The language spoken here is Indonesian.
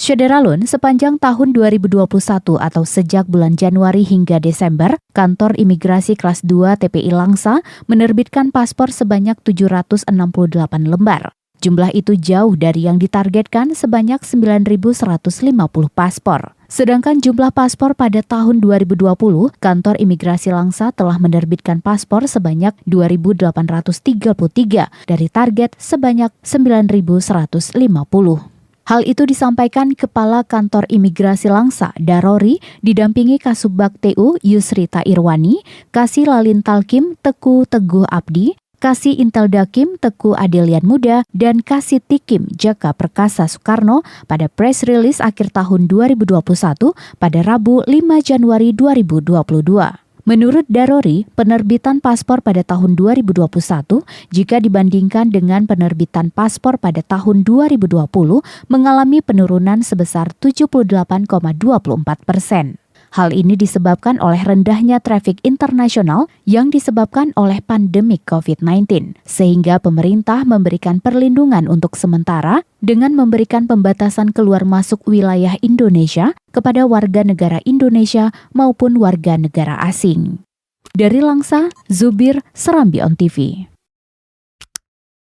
Syederalun, sepanjang tahun 2021 atau sejak bulan Januari hingga Desember, Kantor Imigrasi Kelas 2 TPI Langsa menerbitkan paspor sebanyak 768 lembar. Jumlah itu jauh dari yang ditargetkan sebanyak 9.150 paspor. Sedangkan jumlah paspor pada tahun 2020, Kantor Imigrasi Langsa telah menerbitkan paspor sebanyak 2.833 dari target sebanyak 9.150. Hal itu disampaikan Kepala Kantor Imigrasi Langsa, Darori, didampingi Kasubag TU Yusrita Irwani, Kasih Lalin Talkim Teku Teguh Abdi, Kasih Inteldakim Teku Adelian Muda, dan Kasih Tikim Jaka Perkasa Soekarno pada press release akhir tahun 2021 pada Rabu 5 Januari 2022. Menurut Darori, penerbitan paspor pada tahun 2021 jika dibandingkan dengan penerbitan paspor pada tahun 2020 mengalami penurunan sebesar 78,24%. Hal ini disebabkan oleh rendahnya trafik internasional yang disebabkan oleh pandemi COVID-19, sehingga pemerintah memberikan perlindungan untuk sementara dengan memberikan pembatasan keluar masuk wilayah Indonesia kepada warga negara Indonesia maupun warga negara asing. Dari Langsa, Zubir, Serambi On TV.